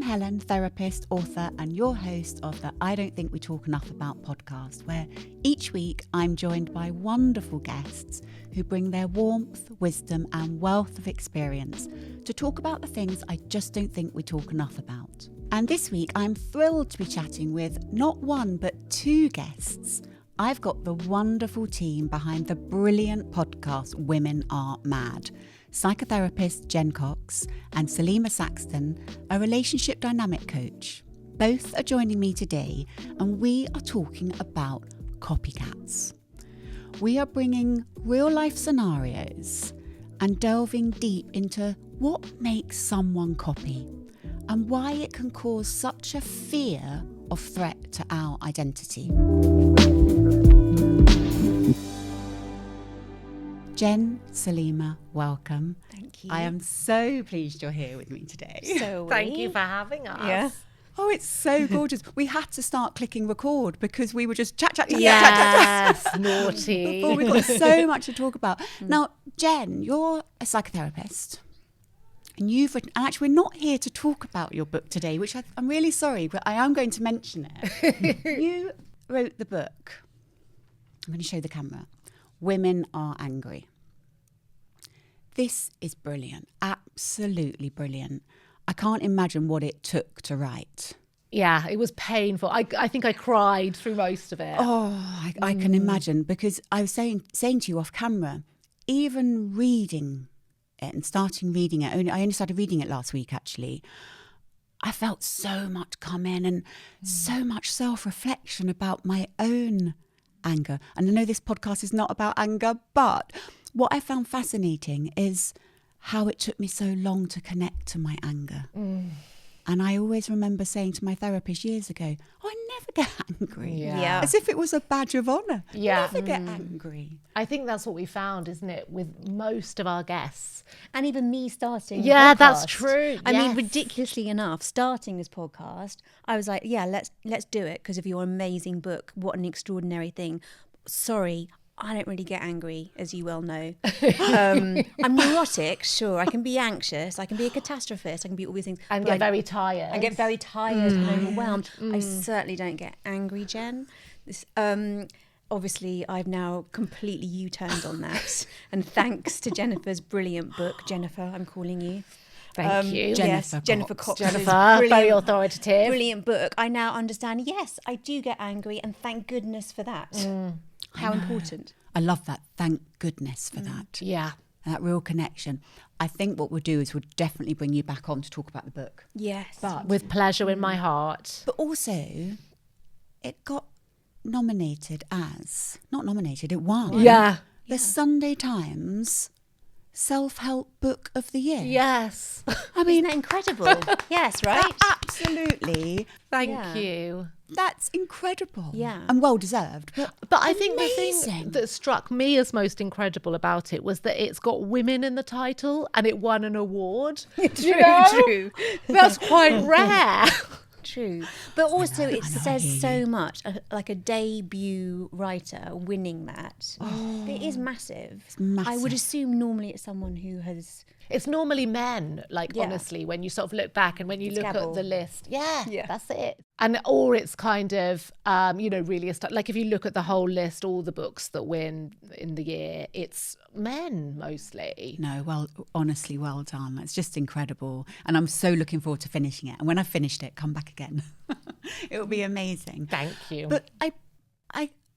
Helen, therapist, author, and your host of the I Don't Think We Talk Enough About podcast, where each week I'm joined by wonderful guests who bring their warmth, wisdom, and wealth of experience to talk about the things I just don't think we talk enough about. And this week I'm thrilled to be chatting with not one but two guests. I've got the wonderful team behind the brilliant podcast Women Are Mad. Psychotherapist Jen Cox and Salima Saxton, a relationship dynamic coach. Both are joining me today and we are talking about copycats. We are bringing real life scenarios and delving deep into what makes someone copy and why it can cause such a fear of threat to our identity. Jen, Salima, welcome. Thank you. I am so pleased you're here with me today. So Thank you for having us. Yeah. Oh, it's so gorgeous. We had to start clicking record because we were just chat. Yes, naughty. Before we've got so much to talk about. Now, Jen, you're a psychotherapist. And you've written, and actually we're not here to talk about your book today, which I'm really sorry, but I am going to mention it. You wrote the book. I'm going to show the camera. Women Are Angry. This is brilliant, absolutely brilliant. I can't imagine what it took to write. Yeah, it was painful. I think I cried through most of it. Oh, I can imagine, because I was saying to you off camera, even reading it and starting reading it, I only started reading it last week actually, I felt so much come in and so much self-reflection about my own anger. And I know this podcast is not about anger, but what I found fascinating is how it took me so long to connect to my anger. And I always remember saying to my therapist years ago, I never get angry. Yeah. As if it was a badge of honour. Yeah. Never get angry. I think that's what we found, isn't it, with most of our guests. And even me starting Yeah, the that's podcast. true. I mean, Yes. ridiculously enough, starting this podcast, I was like, yeah, let's do it because of your amazing book. What an extraordinary thing. Sorry, I don't really get angry, as you well know. I'm neurotic, sure. I can be anxious. I can be a catastrophist. I can be all these things. And but get very tired. I get very tired and overwhelmed. I certainly don't get angry, Jen. This, obviously, I've now completely U-turned on that. And thanks to Jennifer's brilliant book. Jennifer, I'm calling you. Thank you. Jennifer Cox. Jennifer, very authoritative. Brilliant book. I now understand, yes, I do get angry, and thank goodness for that. How important. I love that. Thank goodness for that. Yeah. And that real connection. I think what we'll do is we'll definitely bring you back on to talk about the book. Yes. But With pleasure in my heart. But also, it got nominated as, not nominated, it won. Yeah. The Sunday Times Self-Help Book of the Year. Yes. I mean, Isn't that incredible? Yes, right? absolutely. Thank Yeah. you. That's incredible. Yeah. And well deserved. But I think the thing amazing. that struck me as most incredible about it was that it's got women in the title and it won an award. True. That's quite rare. True. But also it I says hear so much, like a debut writer winning that. It is massive. It's massive. I would assume normally it's someone who has... It's normally men, like, Yeah. honestly, when you sort of look back and when you look Scabble. at the list. Yeah, Yeah. that's it. And or it's kind of, really, like if you look at the whole list, all the books that win in the year, it's men mostly. No, well, honestly, well done. It's just incredible. And I'm so looking forward to finishing it. And when I've finished it, come back again. It will be amazing. Thank you. But I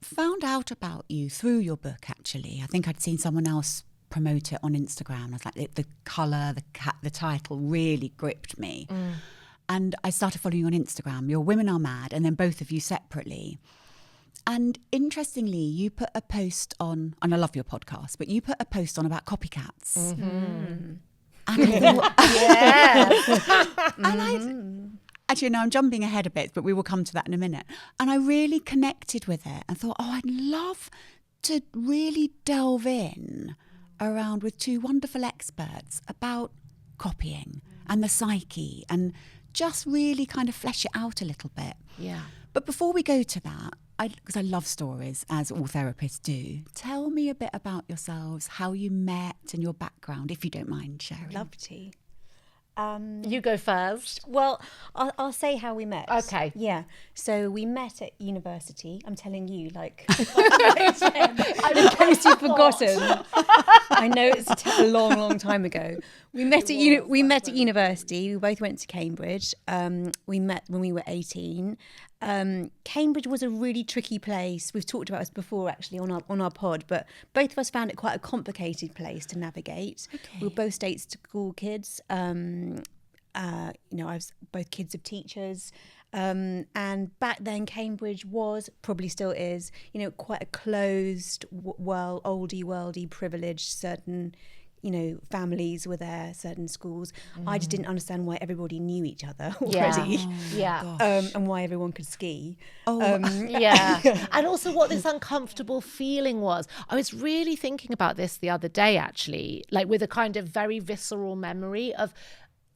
found out about you through your book, actually. I think I'd seen someone else promote it on Instagram. I was like, the colour, the title really gripped me. And I started following you on Instagram. Your Women Are Mad, and then both of you separately. And interestingly, you put a post on, and I love your podcast, but you put a post on about copycats. And I thought, actually, no, I'm jumping ahead a bit, but we will come to that in a minute. And I really connected with it and thought, I'd love to really delve in around with two wonderful experts about copying and the psyche and just really kind of flesh it out a little bit. Yeah. But before we go to that, because I love stories, as all therapists do, tell me a bit about yourselves, how you met and your background, if you don't mind sharing. Love to. You go first. Well, I'll say how we met. Okay. Yeah. So we met at university. I'm telling you, like, in case you've forgotten. I know it's a long, long time ago. We met at university. We both went to Cambridge. We met when we were 18. Cambridge was a really tricky place. We've talked about this before, actually, on our pod. But both of us found it quite a complicated place to navigate. Okay. We were both state school kids. I was both kids of teachers. And back then, Cambridge was, probably still is, quite a closed, oldie-worldy, privileged, certain, families were there, certain schools. I just didn't understand why everybody knew each other already. And why everyone could ski. And also what this uncomfortable feeling was. I was really thinking about this the other day, actually, like with a kind of very visceral memory of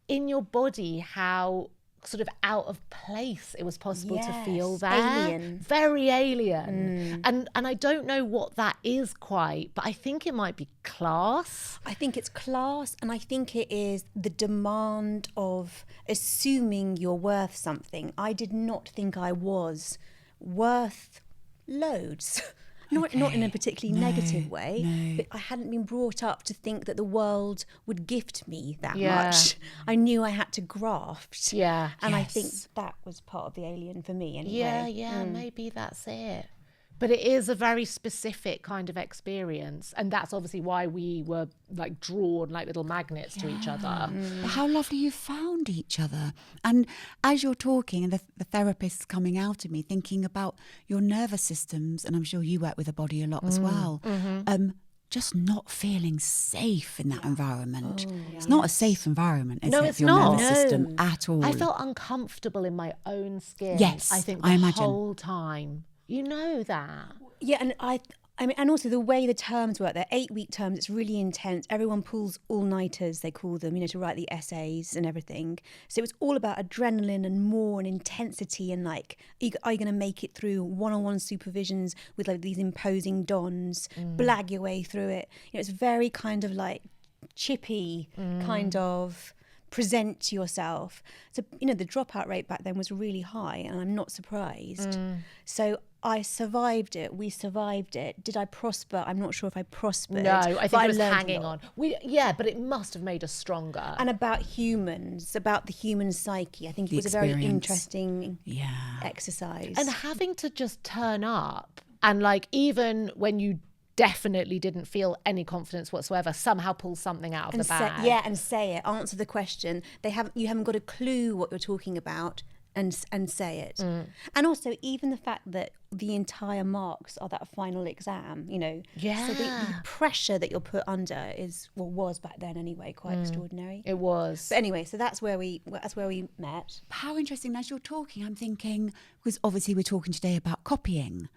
in your body how sort of out of place it was possible to feel there. Alien. Very alien. And I don't know what that is quite, but I think it might be class. I think it's class, and I think it is the demand of assuming you're worth something. I did not think I was worth loads. Not in a particularly negative way, but I hadn't been brought up to think that the world would gift me that much. I knew I had to graft. And I think that was part of the alien for me anyway. Maybe that's it. But it is a very specific kind of experience. And that's obviously why we were like drawn like little magnets to each other. How lovely you found each other. And as you're talking, and the therapist's coming out of me, thinking about your nervous systems, and I'm sure you work with the body a lot as well, just not feeling safe in that environment. It's not a safe environment, is it? It's your not. Nervous system at all. I felt uncomfortable in my own skin. Yes, I think I the imagine. whole time. You know that. Yeah, and I mean, and also the way the terms work, they're 8-week terms, it's really intense. Everyone pulls all-nighters, they call them, to write the essays and everything. So it's all about adrenaline and more and intensity and like, are you going to make it through one-on-one supervisions with like these imposing dons, blag your way through it. It's very kind of like chippy kind of present yourself. So, the dropout rate back then was really high, and I'm not surprised. So I survived it. We survived it. Did I prosper? I'm not sure if I prospered. No, I think it was learned hanging on. But it must have made us stronger. And about humans, about the human psyche. I think it was a very interesting exercise. And having to just turn up and like, even when you definitely didn't feel any confidence whatsoever, somehow pull something out of the bag. And say it. Answer the question. You haven't got a clue what you're talking about, and say it. And also, even the fact that the entire marks are that final exam, So the pressure that you're put under was back then anyway, quite extraordinary. It was. But anyway, so that's where we met. How interesting. As you're talking, I'm thinking, because obviously we're talking today about copying.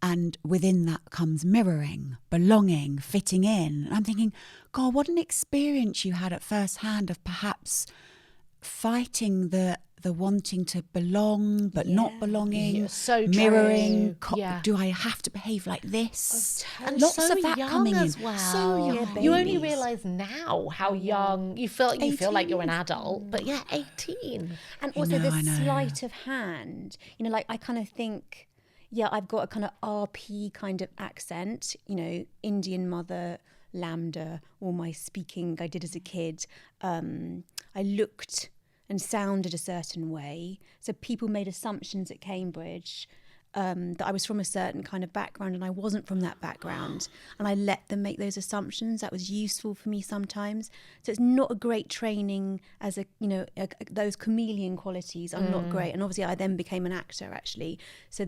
And within that comes mirroring, belonging, fitting in. And I'm thinking, God, what an experience you had at first hand of perhaps fighting the wanting to belong but not belonging, so mirroring. Do I have to behave like this? And lots so of that young coming as in. well. So young. You only realise now how young you feel. You feel like you're an adult, but 18. And also the sleight of hand. Like I kind of think. I've got a kind of RP kind of accent, Indian mother, lambda, all my speaking I did as a kid. I looked and sounded a certain way. So people made assumptions at Cambridge that I was from a certain kind of background, and I wasn't from that background. And I let them make those assumptions. That was useful for me sometimes. So it's not a great training as those chameleon qualities are not great. And obviously I then became an actor actually. So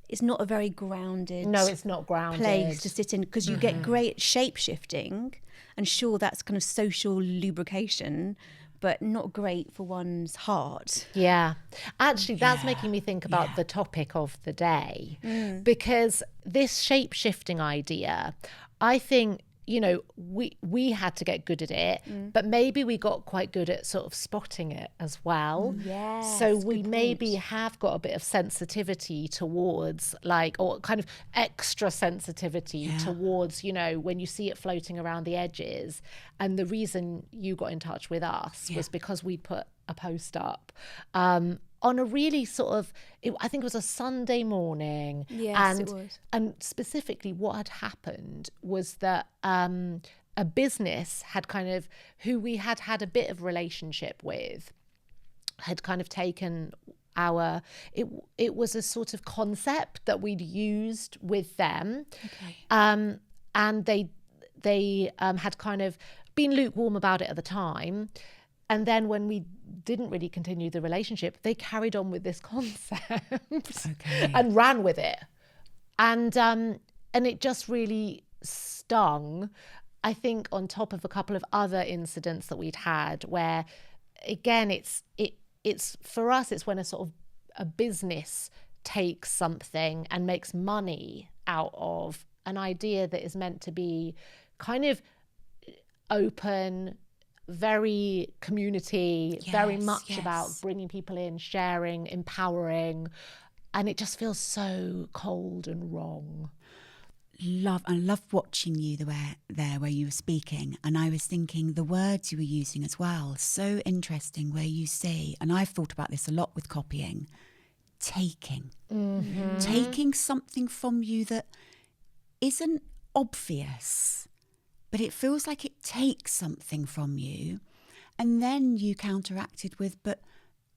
it's not a very grounded. No, it's not grounded. Place to sit in, because you get great shape shifting, and sure, that's kind of social lubrication, but not great for one's heart. Yeah. Actually, that's making me think about the topic of the day, because this shape-shifting idea, I think, you know, we had to get good at it, but maybe we got quite good at sort of spotting it as well. Yes, so we good maybe point. have got a bit of sensitivity towards, like, or kind of extra sensitivity towards, you know, when you see it floating around the edges. And the reason you got in touch with us was because we put a post up on a really sort of, I think it was a Sunday morning. Yes, and, it was. And specifically what had happened was that a business had kind of, who we had had a bit of relationship with, had kind of taken our, it was a sort of concept that we'd used with them. And they had kind of been lukewarm about it at the time. And then when we didn't really continue the relationship, they carried on with this concept and ran with it. And it just really stung, I think, on top of a couple of other incidents that we'd had where, again, it's for us, it's when a sort of a business takes something and makes money out of an idea that is meant to be kind of open, very community, very much about bringing people in, sharing, empowering, and it just feels so cold and wrong. I love watching you where you were speaking, and I was thinking the words you were using as well, so interesting, where you say, and I've thought about this a lot with copying, taking something from you that isn't obvious, but it feels like it takes something from you, and then you counteracted with, but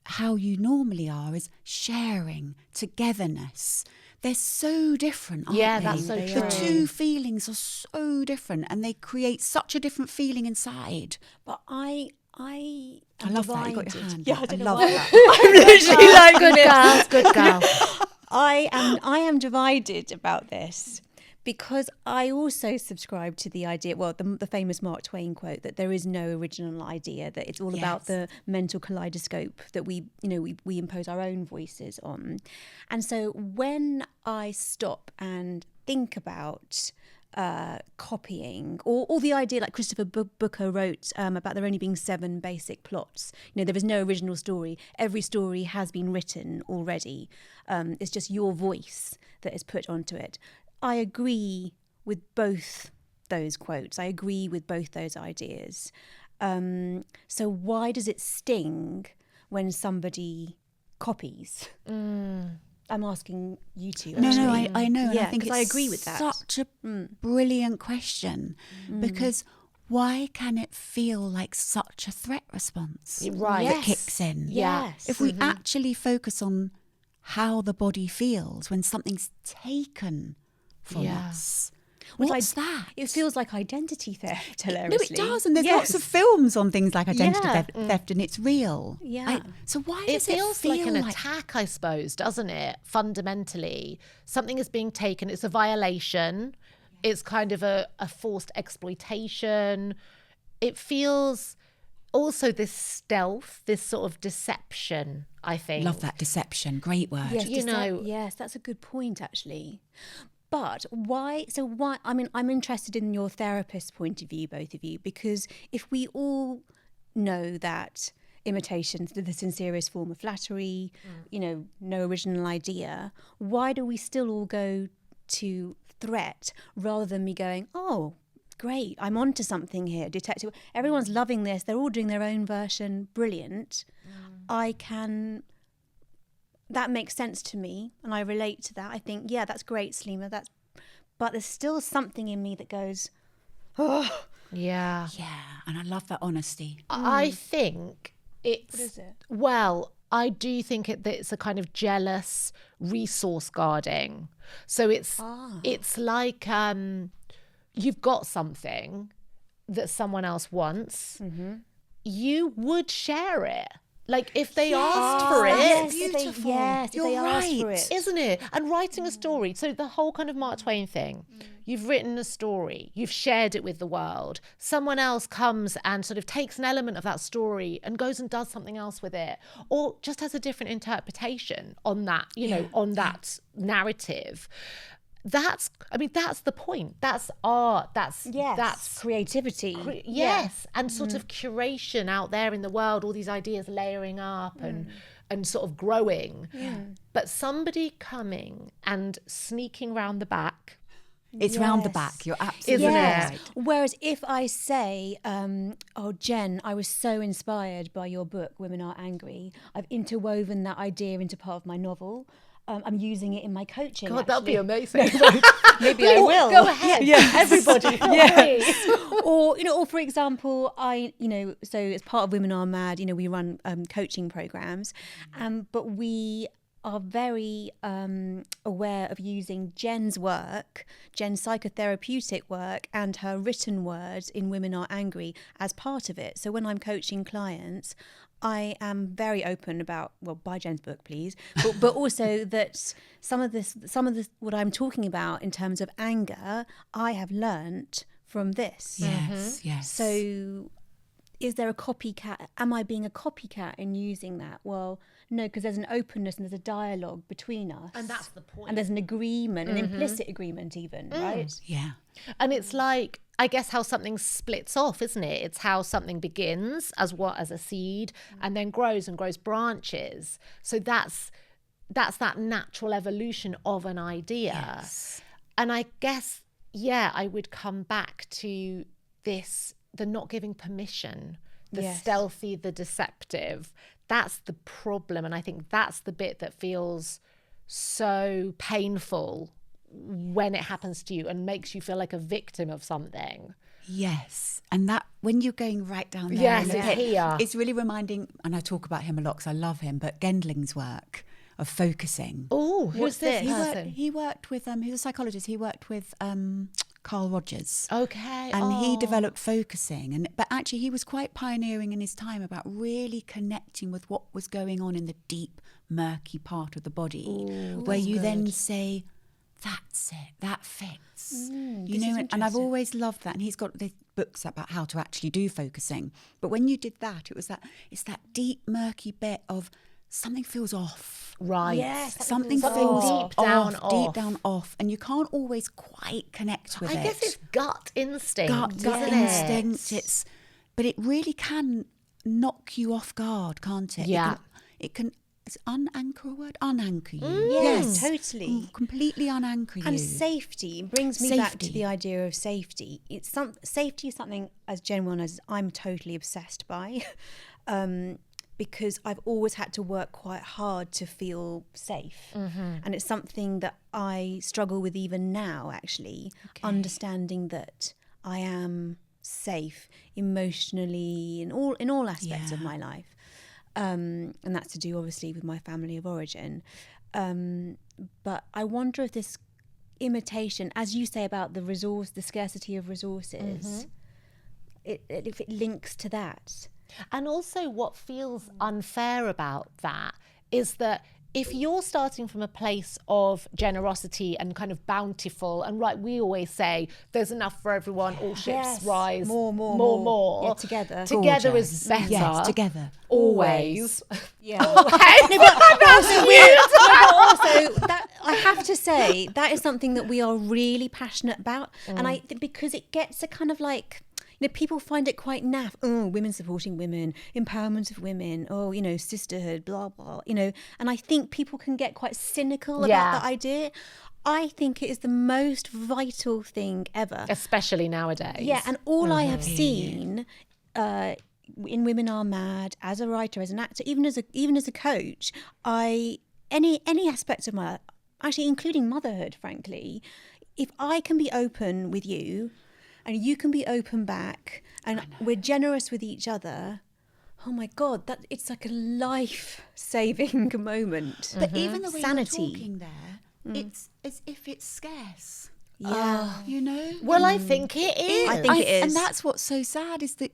how you normally are is sharing, togetherness. They're so different, aren't they? That's so true. The two feelings are so different, and they create such a different feeling inside. But I love that. You got your hand. Yeah, up. I love love that. I'm literally like, Good girl. I am divided about this, because I also subscribe to the idea, well, the famous Mark Twain quote, that there is no original idea, that it's all about the mental kaleidoscope that we impose our own voices on. And so when I stop and think about copying, or the idea, like Christopher Booker wrote about there only being 7 basic plots. You know, there is no original story. Every story has been written already. It's just your voice that is put onto it. I agree with both those quotes. I agree with both those ideas. So why does it sting when somebody copies? I'm asking you two. No, actually. I know. And Yeah, I think it's I agree with that. Such a brilliant question, because why can it feel like such a threat response that kicks in? Yes. If we actually focus on how the body feels when something's taken from us. What's that? It feels like identity theft, No, hilariously. it does, and there's lots of films on things like identity theft, and it's real. Yeah. So why It does feels feel like an attack, I suppose, doesn't it? Fundamentally, something is being taken. It's a violation. It's kind of a forced exploitation. It feels also this stealth, this sort of deception, I think. Love that, deception. Great word. Yes, You yes, that's a good point, actually. But why? So why? I mean, I'm interested in your therapist's point of view, both of you, because if we all know that imitation, the sincerest form of flattery, you know, no original idea, why do we still all go to threat rather than me going, oh, great, I'm onto something here, detective. Everyone's loving this. They're all doing their own version. Brilliant. That makes sense to me, and I relate to that. I think, yeah, that's great, Salima. But there's still something in me that goes, oh. Yeah. Yeah, and I love that honesty. I think it's... What is it? Well, I do think it's a kind of jealous resource guarding. So it's like you've got something that someone else wants. You would share it. Like if they asked for it, beautiful. If they asked for it. isn't it? And writing a story. So the whole kind of Mark Twain thing, you've written a story, you've shared it with the world. Someone else comes and sort of takes an element of that story and goes and does something else with it, or just has a different interpretation on that, on that narrative. that's the point. That's art. That's creativity. Yes. And sort of curation out there in the world, all these ideas layering up and sort of growing. But somebody coming and sneaking round the back. It's round the back. You're absolutely right. Whereas if I say, oh, Jen, I was so inspired by your book, Women Are Angry, I've interwoven that idea into part of my novel. I'm using it in my coaching. God, that'd be amazing. Maybe I will. Go ahead. Everybody. Or for example, so as part of Women Are Mad, we run coaching programs, but we are very aware of using Jen's psychotherapeutic work and her written words in Women Are Angry as part of it. So when I'm coaching clients, I am very open about, buy Jen's book, please, but also that some of this, what I'm talking about in terms of anger, I have learnt from this. Yes. So is there a copycat? Am I being a copycat in using that? Well, no, because there's an openness and there's a dialogue between us. And that's the point. And there's an agreement, an implicit agreement even, right? Yeah. And it's like, I guess how something splits off, isn't it? It's how something begins as a seed and then grows branches. So that's that natural evolution of an idea. Yes. And I guess, I would come back to this, the not giving permission, the stealthy, the deceptive. That's the problem. And I think that's the bit that feels so painful when it happens to you and makes you feel like a victim of something. Yes. And that, when you're going right down there, here. It's really reminding, and I talk about him a lot because I love him, but Gendling's work of focusing. Oh, who's this person? He worked with, he's a psychologist, he worked with Carl Rogers. Okay. And he developed focusing. But actually he was quite pioneering in his time about really connecting with what was going on in the deep, murky part of the body. Where you then say, that's it, that fits. And I've always loved that. And he's got the books about how to actually do focusing. But when you did that, it's that deep, murky bit of something feels off. Right. Yes. Something feels deep down off. And you can't always quite connect with it. I guess it's gut instinct. Gut instinct. But it really can knock you off guard, can't it? Yeah. It can is unanchor a word? Unanchor you. Yes, totally. Completely unanchor you. And safety brings me back to the idea of safety. Safety is something, as Jen well knows, I'm totally obsessed by. Because I've always had to work quite hard to feel safe. And it's something that I struggle with even now, actually, understanding that I am safe emotionally in all aspects of my life. And that's to do, obviously, with my family of origin. But I wonder if this imitation, as you say about the scarcity of resources, if it links to that. And also what feels unfair about that is that if you're starting from a place of generosity and kind of bountiful, and we always say there's enough for everyone, all ships rise, more. Yeah, together. Together is better. Yes, together. Always. Yeah. But also, that I have to say, that is something that we are really passionate about. And because it gets a kind of like, people find it quite naff. Oh, women supporting women, empowerment of women. Oh, sisterhood, blah, blah, And I think people can get quite cynical about that idea. I think it is the most vital thing ever. Especially nowadays. Yeah, and all I have seen in Women Are Mad, as a writer, as an actor, even as a coach, any aspect of my life, actually including motherhood, frankly, if I can be open with you, and you can be open back, and we're generous with each other. Oh my God, it's like a life-saving moment. But even the way you're talking there, it's as if it's scarce. Yeah. Well, I think it is. I think it is. And that's what's so sad is that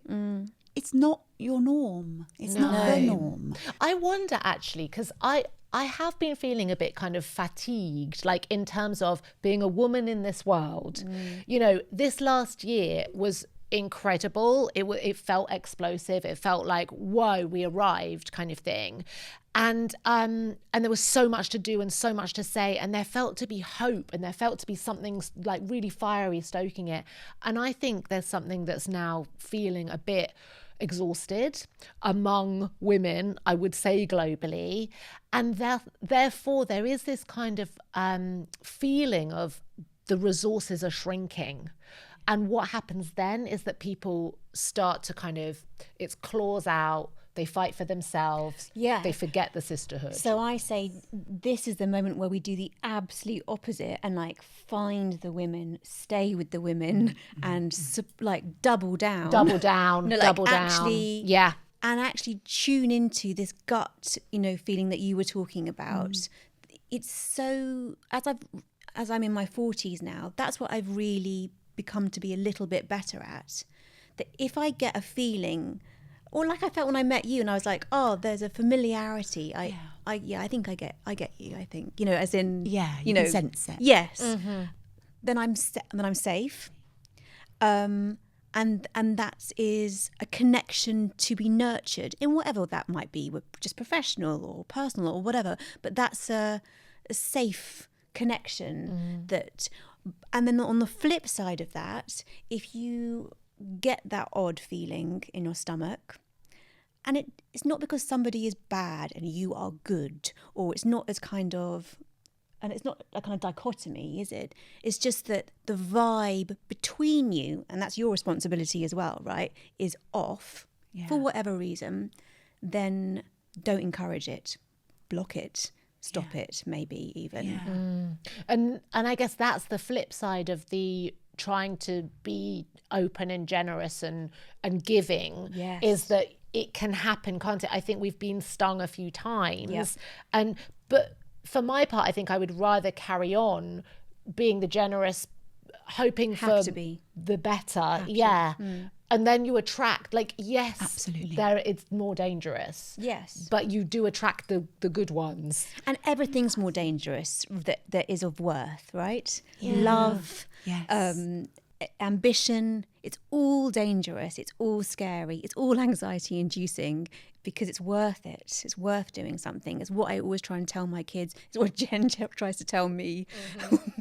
it's not your norm. It's not the norm. I wonder, actually, because I have been feeling a bit kind of fatigued, like in terms of being a woman in this world. This last year was incredible. It felt explosive. It felt like, whoa, we arrived, kind of thing. And there was so much to do and so much to say, and there felt to be hope, and there felt to be something like really fiery stoking it. And I think there's something that's now feeling a bit exhausted among women, I would say globally, and therefore there is this kind of feeling of the resources are shrinking. And what happens then is that people start to kind of, it's claws out, they fight for themselves, they forget the sisterhood. So I say this is the moment where we do the absolute opposite and like find the women, stay with the women, and like double down. Double down. Actually, yeah. And actually tune into this gut, feeling that you were talking about. It's so, as I'm in my 40s now, that's what I've really become to be a little bit better at. That if I get a feeling, or like I felt when I met you, and I was like, oh, there's a familiarity. I think I get you. I think, as in, you can sense it. Yes. Then I'm safe. And that is a connection to be nurtured in whatever that might be, just professional or personal or whatever. But that's a safe connection that. And then on the flip side of that, if you get that odd feeling in your stomach, and it's not because somebody is bad and you are good, or it's not as kind of, and it's not a kind of dichotomy, is it? It's just that the vibe between you, and that's your responsibility as well, right, is off for whatever reason, then don't encourage it, block it. Stop it, maybe even. And I guess that's the flip side of the trying to be open and generous and giving, is that it can happen, can't it? I think we've been stung a few times, but for my part, I think I would rather carry on being the generous, hoping for the better. And then you attract, absolutely, there it's more dangerous. Yes. But you do attract the good ones. And everything's more dangerous that is of worth, right? Love, ambition, it's all dangerous, it's all scary, it's all anxiety inducing, because it's worth it. It's worth doing something. It's what I always try and tell my kids. It's what Jen tries to tell me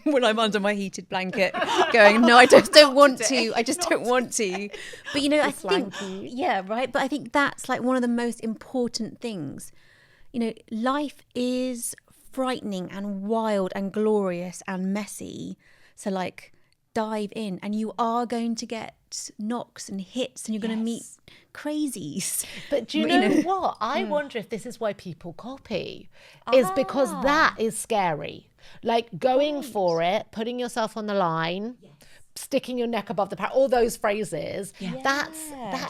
when I'm under my heated blanket going, no, I just don't want to. I just don't want to. But, I think, right. But I think that's like one of the most important things. Life is frightening and wild and glorious and messy. So like, dive in, and you are going to get knocks and hits, and you're going to meet crazies. But do you know what? I wonder if this is why people copy, is because that is scary. Like going for it, putting yourself on the line, sticking your neck above the parapet, all those phrases. That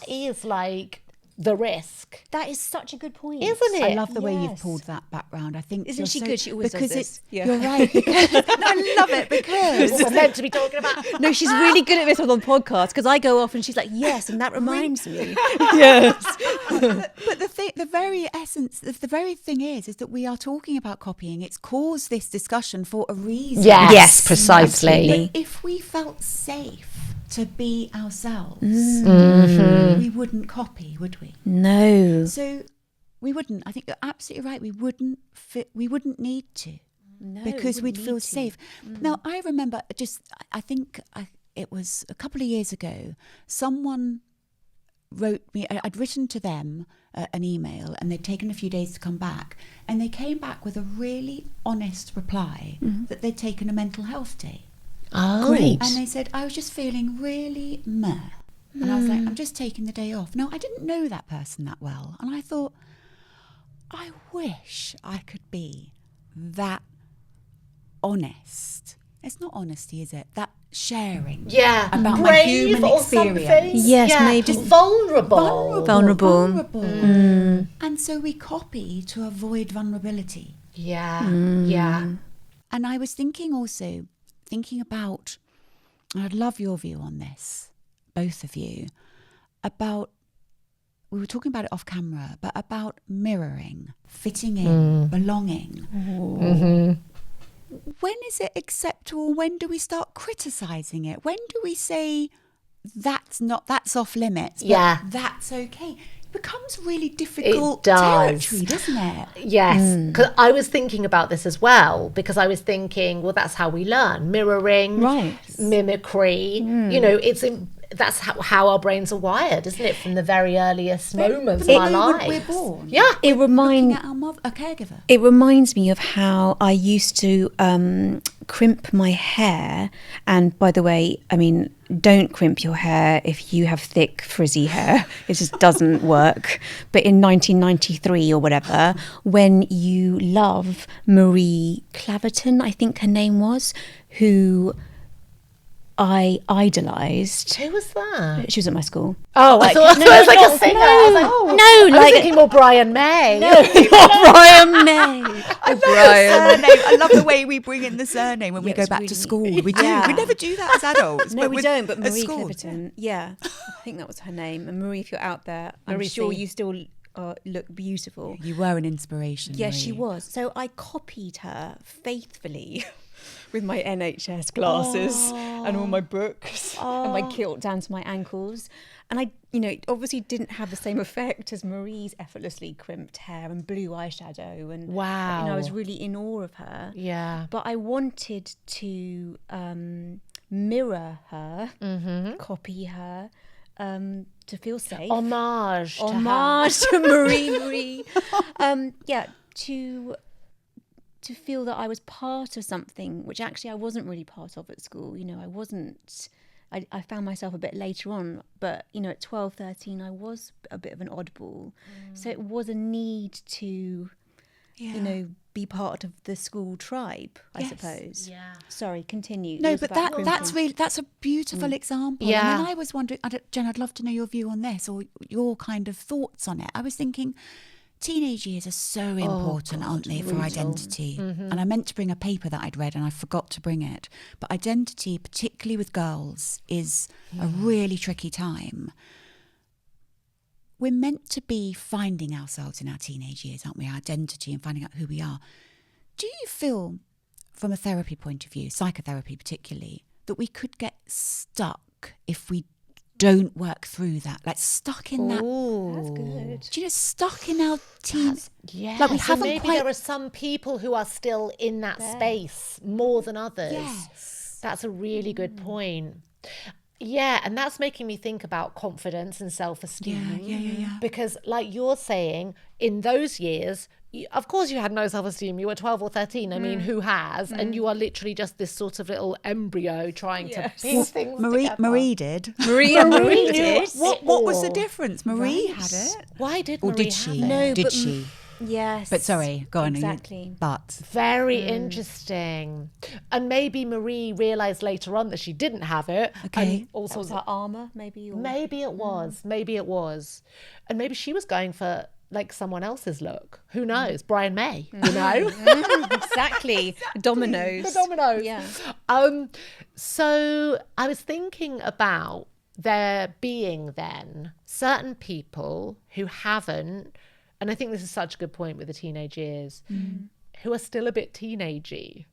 is like the risk. That is such a good point, isn't it? I love the way you've pulled that background. I think isn't she good? She always does this. You're right. Because, I love it because we're meant to be talking about. No, she's really good at this on the podcast, because I go off and she's like, yes, and that reminds me. Yes. But the very essence, the very thing is that we are talking about copying. It's caused this discussion for a reason. Yes, precisely. But if we felt safe to be ourselves, we wouldn't copy, would we? No. So we wouldn't. I think you're absolutely right. We wouldn't need to, because we'd feel safe. Now, I remember I think it was a couple of years ago, someone wrote me, I'd written to them an email, and they'd taken a few days to come back, and they came back with a really honest reply that they'd taken a mental health day. Oh. Great. And they said, I was just feeling really meh. And I was like, I'm just taking the day off. Now, I didn't know that person that well. And I thought, I wish I could be that honest. It's not honesty, is it? That sharing about my human experience. Yes, maybe. Just vulnerable. And so we copy to avoid vulnerability. Yeah. And I was thinking about, and I'd love your view on this, both of you, about, we were talking about it off camera, but about mirroring, fitting in, belonging. When is it acceptable? When do we start criticising it? When do we say, that's off limits. But Yeah. that's okay. It becomes really difficult It does. territory, doesn't it? Yes, because I was thinking about this as well, because I was thinking, well, that's how we learn, mirroring, Right. mimicry. You know, that's how our brains are wired, isn't it, from the very earliest moments of our lives. We're born. Yeah. Looking at a caregiver. It reminds me of how I used to crimp my hair. And by the way, I mean, don't crimp your hair if you have thick, frizzy hair. It just doesn't work. But in 1993 or whatever, when you love Marie Claverton, I think her name was, who I idolised. Who was that? She was at my school. Oh, I thought it was like a singer. I was like, I was thinking more Brian May. No, not Brian May. I love the way we bring in the surname when we go back to school. We do. Yeah. We never do that as adults. No, we don't. But at Marie school. Cliverton, yeah, I think that was her name. And Marie, if you're out there, I'm Marie sure C. you still look beautiful. You were an inspiration. Yeah, Marie. she was. So I copied her faithfully with my NHS glasses and all my books and my kilt down to my ankles. And I, it obviously didn't have the same effect as Marie's effortlessly crimped hair and blue eyeshadow. And Wow. I was really in awe of her. Yeah. But I wanted to mirror her, copy her, to feel safe. Homage to her. Homage to Marie. To feel that I was part of something, which actually I wasn't really part of at school. I wasn't. I found myself a bit later on, but at 12, 13, I was a bit of an oddball. So it was a need to, be part of the school tribe, I suppose. Yeah. Sorry, continue. No, but that's a beautiful example. Yeah. I mean, I was wondering, Jen, I'd love to know your view on this or your kind of thoughts on it. I was thinking, teenage years are so important, aren't they, for identity? And I meant to bring a paper that I'd read and I forgot to bring it. But identity, particularly with girls, is a really tricky time. We're meant to be finding ourselves in our teenage years, aren't we? Our identity and finding out who we are. Do you feel, from a therapy point of view, psychotherapy particularly, that we could get stuck if we don't work through that, like stuck in that? That's good. Do you know, stuck in our teens? Yeah, Like we so haven't maybe quite. there are some people who are still in that space more than others. Yes. That's a really good point. Yeah, and that's making me think about confidence and self-esteem. Yeah. Because like you're saying, in those years, of course you had no self-esteem. You were 12 or 13. I mean, who has? And you are literally just this sort of little embryo trying to piece things together. Marie did. Marie did. What was the difference? Marie had it. Why did Or Marie did she? have it? No, did but she? Yes. But sorry, go on. Exactly. But Very interesting. And maybe Marie realised later on that she didn't have it. Okay. And also was her armour, maybe? Or... Maybe it was. Maybe it was. And maybe she was going for like someone else's look. Who knows? Brian May, Exactly. Dominoes. The dominoes. Yeah. So I was thinking about there being then certain people who haven't, and I think this is such a good point with the teenage years, who are still a bit teenagey.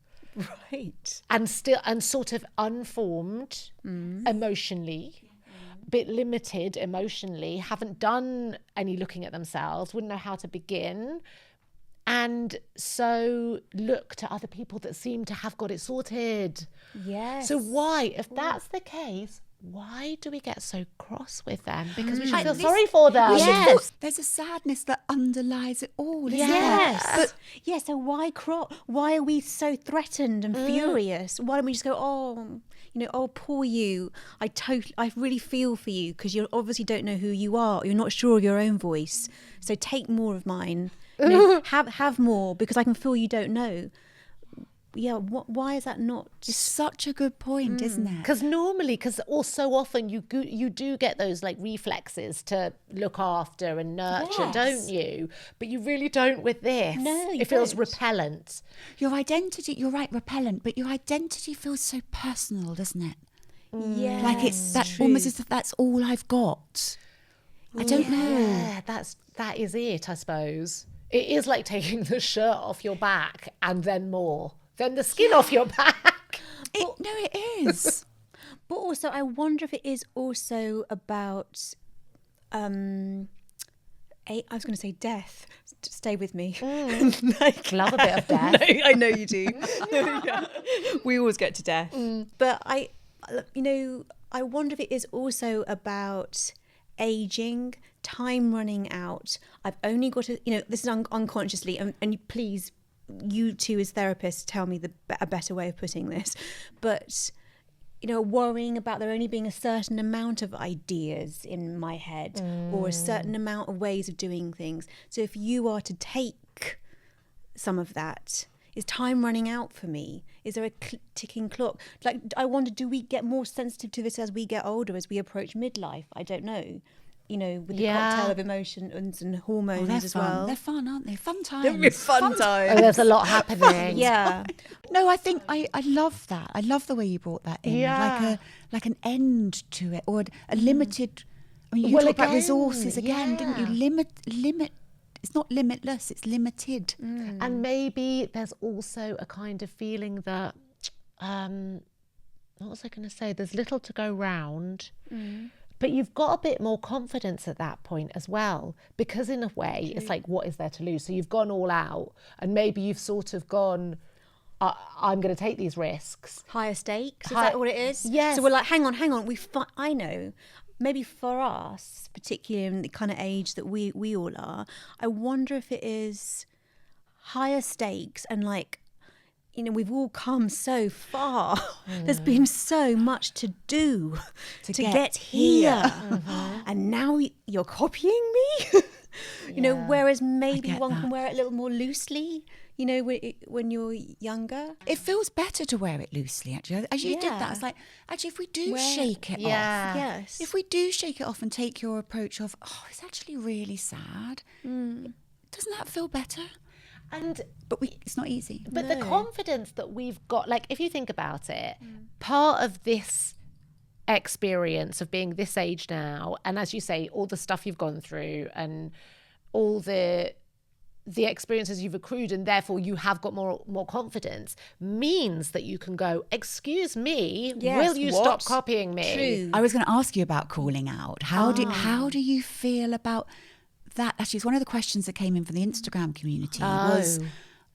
Right. And sort of unformed emotionally, bit limited emotionally, haven't done any looking at themselves, wouldn't know how to begin, and so look to other people that seem to have got it sorted. Yes. So why, if that's the case, why do we get so cross with them? Because we should feel sorry for them. yes, there's a sadness that underlies it all, isn't Yes. there? But yeah, so why are we so threatened and furious? Why don't we just go, oh, poor you. I really feel for you because you obviously don't know who you are. You're not sure of your own voice. So take more of mine. Have more because I can feel you don't know. Yeah, why is that not? It's such a good point, isn't it? Because so often you do get those like reflexes to look after and nurture, don't you? But you really don't with this. No, you it feels don't. repellent. Your identity, you're right, repellent, but your identity feels so personal, doesn't it? Yeah, Like it's that almost as if that's all I've got. I don't know. Yeah, that is it, I suppose. It is like taking the shirt off your back and then more. Then the skin off your back. No, it is. But also, I wonder if it is also about, I was going to say death. Stay with me. Love a bit of death. I know you do. We always get to death. But I wonder if it is also about aging, time running out. I've only got to, this is unconsciously, and you, please, you two as therapists, tell me a better way of putting this. But, worrying about there only being a certain amount of ideas in my head or a certain amount of ways of doing things. So if you are to take some of that, is time running out for me? Is there a ticking clock? Like, I wonder, do we get more sensitive to this as we get older, as we approach midlife? I don't know. With the cocktail of emotions and hormones as well. They're fun, aren't they? Fun times. They're fun times. Oh, there's a lot happening. Yeah. No, I think I love that. I love the way you brought that in. Yeah. Like an end to it, or a limited. I mean, you talked about resources again, didn't you? Limit. It's not limitless. It's limited. And maybe there's also a kind of feeling that, what was I going to say? There's little to go round. But you've got a bit more confidence at that point as well, because in a way, it's like, what is there to lose? So you've gone all out, and maybe you've sort of gone, I'm going to take these risks. Higher stakes, is that what it is? Yes. So we're like, hang on. I know, maybe for us, particularly in the kind of age that we all are, I wonder if it is higher stakes and like, we've all come so far. There's been so much to do to get here. And now you're copying me? Whereas maybe one can wear it a little more loosely, when you're younger. It feels better to wear it loosely, actually. As you did that, it's like, actually, if we do shake it off. Yes. If we do shake it off and take your approach of, it's actually really sad, doesn't that feel better? But it's not easy. But the confidence that we've got, like, if you think about it, part of this experience of being this age now, and as you say, all the stuff you've gone through and all the experiences you've accrued, and therefore you have got more confidence, means that you can go, excuse me, will you stop copying me? True. I was going to ask you about calling out. How do you feel about that? Actually, it's one of the questions that came in from the Instagram community was,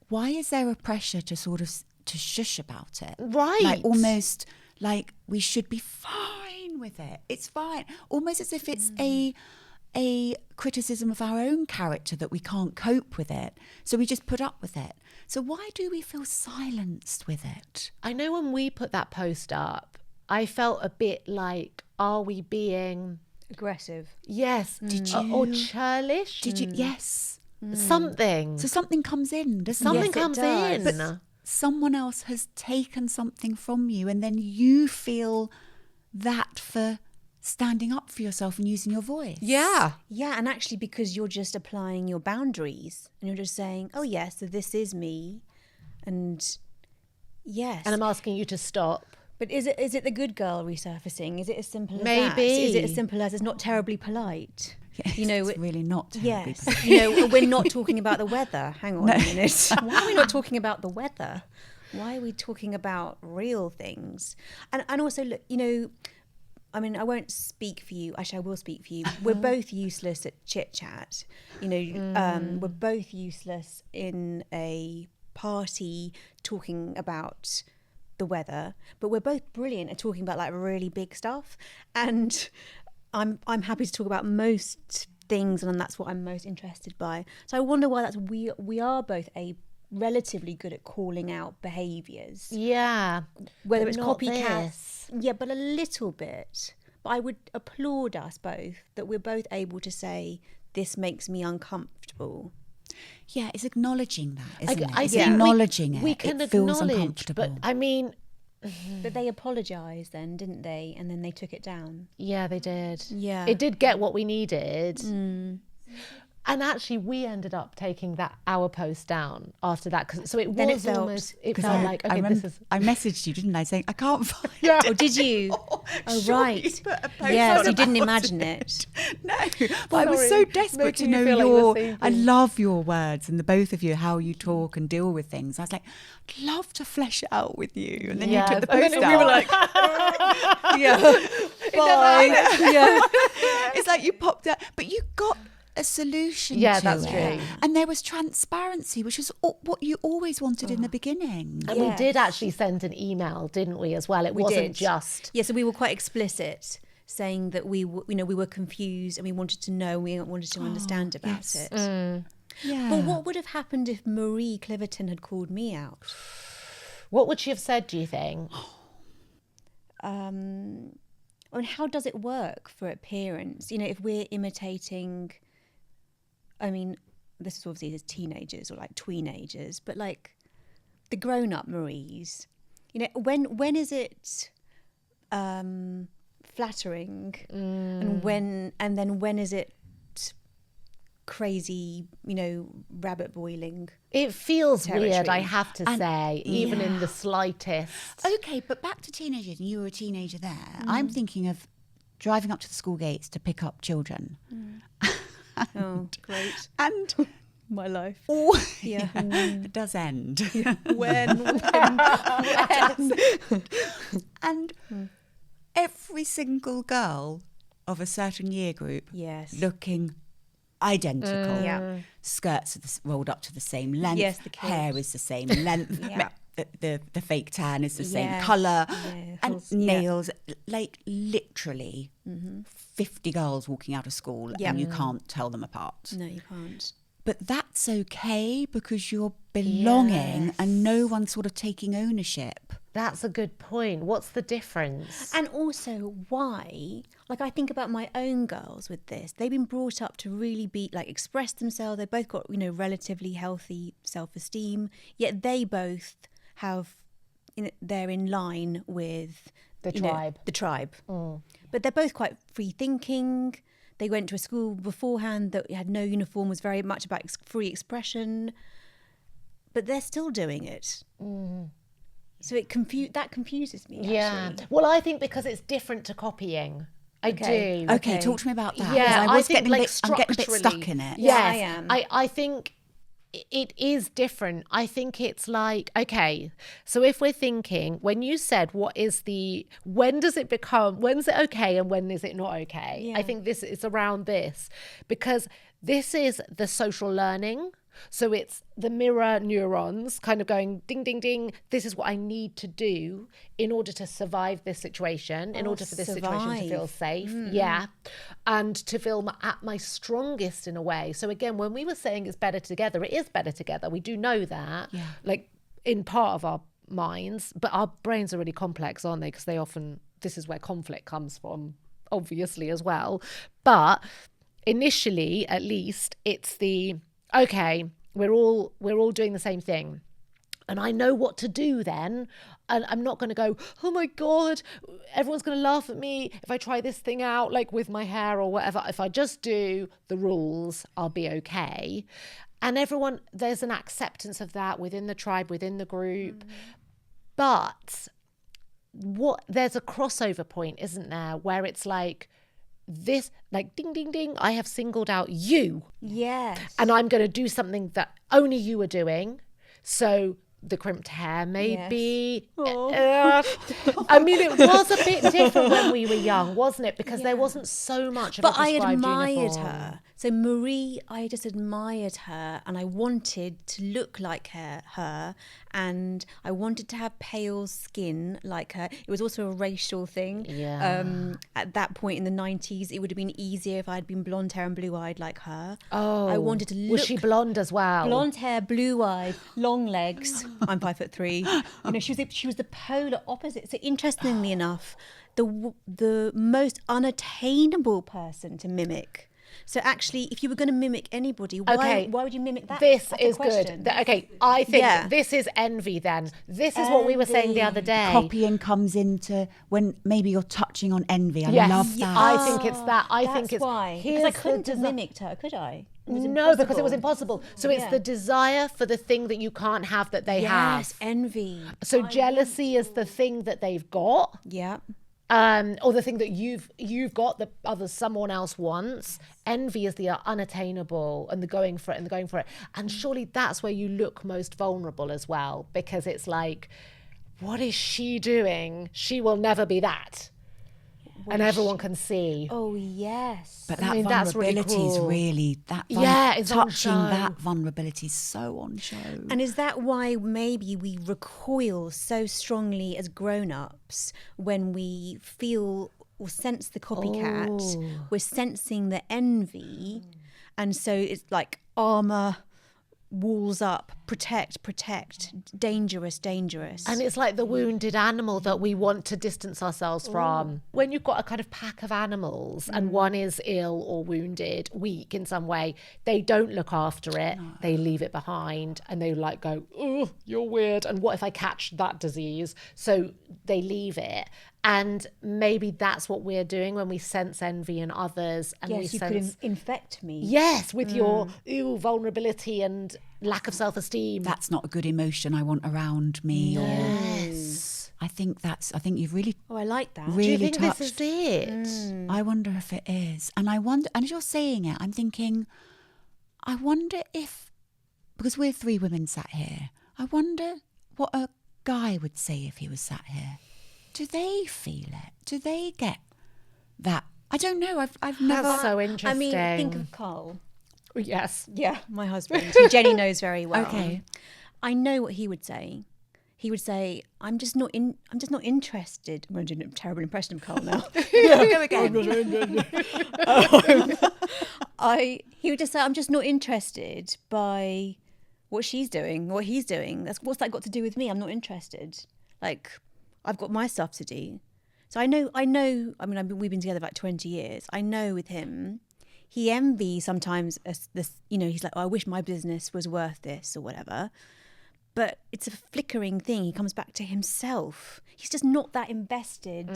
why is there a pressure to sort of to shush about it? Right. Like almost like we should be fine with it. It's fine. Almost as if it's a criticism of our own character that we can't cope with it. So we just put up with it. So why do we feel silenced with it? I know when we put that post up, I felt a bit like, are we being aggressive? Yes. Did you? Or churlish? Did you? Yes. Something. So something comes in, doesn't it? Something comes in. But someone else has taken something from you, and then you feel that for standing up for yourself and using your voice. Yeah. Yeah, and actually because you're just applying your boundaries and you're just saying, oh yes, so this is me, and yes. And I'm asking you to stop. But is it the good girl resurfacing? Is it as simple as Maybe. that? Is it as simple as it's not terribly polite? Yes, it's really not terribly Yes. polite. We're not talking about the weather. Hang on a minute. Why are we not talking about the weather? Why are we talking about real things? And also, look, I mean, I won't speak for you. Actually, I will speak for you. We're both useless at chit chat. We're both useless in a party talking about the weather, but we're both brilliant at talking about like really big stuff. And I'm happy to talk about most things, and that's what I'm most interested by. So I wonder why we are both relatively good at calling out behaviours. Yeah. Whether but it's not copycats. this. Yeah, but a little bit. But I would applaud us both that we're both able to say, this makes me uncomfortable. Yeah, it's acknowledging that, isn't it? I It's think acknowledging it. We can it feels acknowledge, uncomfortable. but I mean, But they apologised then, didn't they? And then they took it down. yeah, they did. Yeah. It did get what we needed. And actually, we ended up taking our post down after that. So it Then was it felt- almost, it felt like, okay, I this is... I messaged you, didn't I, saying, I can't find it. Oh, did you? Oh, Oh, sure, right. you put a post Yes, on you didn't about imagine it. No, but I was so Sorry, desperate to making you know feel like your... the same I thing. love your words and the both of you, how you talk and deal with things. I was like, I'd love to flesh it out with you. And then you took the and post then out. we were like, Yeah. It's like you popped out, but you got a solution Yeah, to that's it. true. And there was transparency, which is what you always wanted in the beginning. and we Yes. did actually send an email, didn't we, as well? It We wasn't did. just... Yeah, so we were quite explicit, saying that we were confused and we wanted to know, we wanted to understand about yes. it. Yeah. But what would have happened if Marie Cliverton had called me out? What would she have said, do you think? I mean, how does it work for parents? If we're imitating, I mean, this is obviously as teenagers or like tweenagers, but like the grown-up Maries, when is it flattering, and then when is it crazy, rabbit boiling? It feels Territory. weird, I have to say, even in yeah. the slightest. Okay, but back to teenagers, and you were a teenager there. I'm thinking of driving up to the school gates to pick up children. Oh, great. And My life. oh, Yeah. it does end. When? And every single girl of a certain year group Yes. looking identical. Yeah. Skirts are rolled up to the same length. Yes, the hair kilt. is the same length. Yeah. The fake tan is the same Yes. colour. Yeah, And false- yeah. nails, like literally 50 girls walking out of school Yeah. and you can't tell them apart. No, you can't. But that's okay because you're belonging and no one's sort of taking ownership. That's a good point. What's the difference? And also, why? Like, I think about my own girls with this. They've been brought up to really express themselves. They've both got, relatively healthy self-esteem. Yet they both have, they're in line with The you know, tribe. the tribe. But they're both quite free-thinking. They went to a school beforehand that had no uniform, was very much about free expression. But they're still doing it. So that confuses me, actually. Yeah. Well, I think because it's different to copying. I Okay. do. Okay, talk to me about that. Yeah, 'cause I was think getting I'm getting a bit structurally- stuck in it. Yeah, Yes, I am. I think it is different. I think it's like, okay, so if we're thinking, when you said when's it okay and when is it not okay? Yeah. I think this is around this, because this is the social learning. So it's the mirror neurons kind of going ding, ding, ding. This is what I need to do in order to survive this situation, in order for this situation to feel safe. Yeah. And to feel at my strongest in a way. So again, when we were saying it's better together, it is better together. We do know that, like in part of our minds, but our brains are really complex, aren't they? Because this is where conflict comes from, obviously, as well. But initially, at least, it's okay, we're all doing the same thing. And I know what to do then. And I'm not going to go, oh my God, everyone's going to laugh at me if I try this thing out, like with my hair or whatever. If I just do the rules, I'll be okay. And there's an acceptance of that within the tribe, within the group. But there's a crossover point, isn't there, where it's like, this, like, ding, ding, ding, I have singled out you. Yes. And I'm going to do something that only you are doing. So the crimped hair, maybe. I mean, it was a bit different when we were young, wasn't it? Because there wasn't so much of a But I prescribed admired uniform. her. So Marie, I just admired her, and I wanted to look like her, and I wanted to have pale skin like her. It was also a racial thing. Yeah. At that point in the 90s, it would have been easier if I had been blonde hair and blue-eyed like her. Oh, I wanted to look... Was she blonde as well? Blonde hair, blue-eyed, long legs. I'm 5'3". She was the polar opposite. So interestingly enough, the most unattainable person to mimic So actually, if you were going to mimic anybody, why would you mimic that? This That's is the question. good. Okay, I think this is envy then. This is what we were saying the other day. Copying comes into when maybe you're touching on envy. I love that. I think it's that. I think it's why. Because I couldn't have mimicked her, could I? No, because it was impossible. So it's the desire for the thing that you can't have that they have. Yes, envy. So jealousy is the thing that they've got. Yeah. Or the thing that you've got that someone else wants. Envy is the unattainable and the going for it. And surely that's where you look most vulnerable as well, because it's like, what is she doing? She will never be that. And everyone can see. Oh, yes. But that vulnerability is really it's touching on show. that vulnerability is so on show. And is that why maybe we recoil so strongly as grown-ups when we feel or sense the copycat? We're sensing the envy, and so it's like armor, walls up, protect, dangerous. And it's like the wounded animal that we want to distance ourselves from. When you've got a kind of pack of animals and one is ill or wounded, weak in some way, they don't look after it. No. They leave it behind and they like go, oh, you're weird. And what if I catch that disease? So they leave it. And maybe that's what we're doing when we sense envy in others. And yes, you could infect me. Yes, with your vulnerability and lack of self-esteem. That's not a good emotion I want around me. Yes. I think you've really... Oh, I like that. Really do you think touched. This is it? I wonder if it is. And I wonder, and as you're saying it, I'm thinking, I wonder if, because we're three women sat here, I wonder what a guy would say if he was sat here. Do they feel it? Do they get that? I don't know. I've never... That's so interesting. I mean, think of Carl. Yes. Yeah, my husband, who Jenny knows very well. Okay. I know what he would say. He would say, I'm just not interested. I'm doing a terrible impression of Carl now. Go again. He would just say, I'm just not interested by what she's doing, what he's doing. What's that got to do with me? I'm not interested. Like, I've got my stuff to do. So I know, I mean, we've been together about 20 years. I know with him, he envies sometimes this, he's like, oh, I wish my business was worth this or whatever. But it's a flickering thing. He comes back to himself. He's just not that invested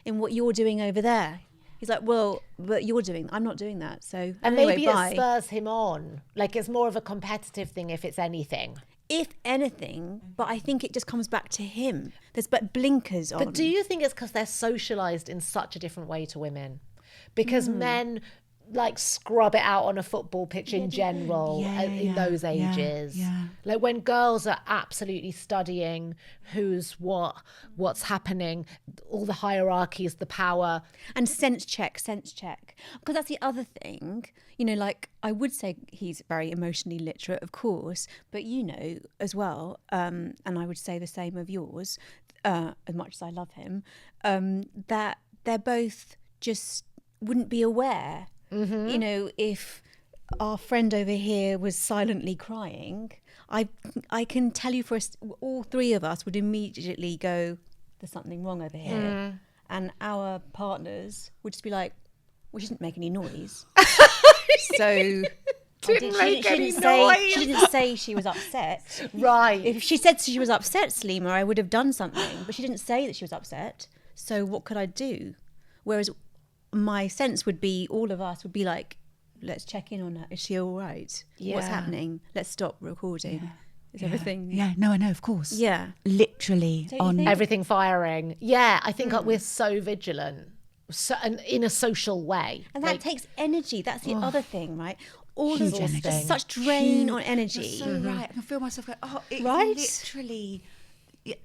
in what you're doing over there. He's like, well, but you're doing, I'm not doing that. So and anyway, maybe bye. It spurs him on. Like it's more of a competitive thing if it's anything. If anything, but I think it just comes back to him. There's but blinkers on. But do you think it's because they're socialised in such a different way to women? Because men like scrub it out on a football pitch in general in those ages. Yeah. Like when girls are absolutely studying who's what's happening, all the hierarchies, the power. And sense check. Because that's the other thing. Like I would say he's very emotionally literate, of course, but as well, and I would say the same of yours, as much as I love him, that they're both just wouldn't be aware. Mm-hmm. If our friend over here was silently crying, I can tell you all three of us would immediately go, there's something wrong over here. And our partners would just be like, well, she didn't make any noise. So she didn't say she was upset. Right. If she said she was upset, Salima, I would have done something. But she didn't say that she was upset. So what could I do? Whereas my sense would be all of us would be like, let's check in on her. Is she all right? Yeah. What's happening? Let's stop recording. Is everything... Yeah, no, I know, of course. Yeah. Literally on... Everything firing. Yeah, I think we're so vigilant. So, and in a social way. And that takes energy. That's the other thing, right? All Huge of energy. just such drain on energy. You're so right. I can feel myself going, it's right? literally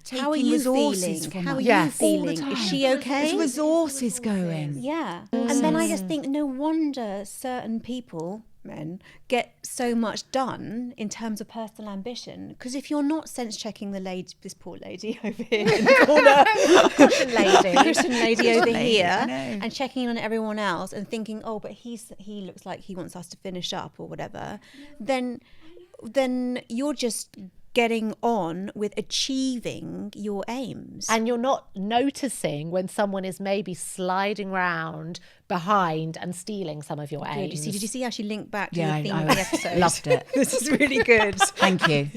taking How are you resources feeling? from How are us. you All the feeling? time. Is she okay? There's resources going. Yeah. And then I just think no wonder certain people, men, get so much done in terms of personal ambition. Because if you're not sense checking this poor lady over here in the corner, Christian lady over here, and checking on everyone else and thinking, oh, but he looks like he wants us to finish up or whatever, then you're just getting on with achieving your aims. And you're not noticing when someone is maybe sliding around behind and stealing some of your aims. Did you see how she linked back to Yeah, the theme I of the episode? loved it. This is really good. Thank you.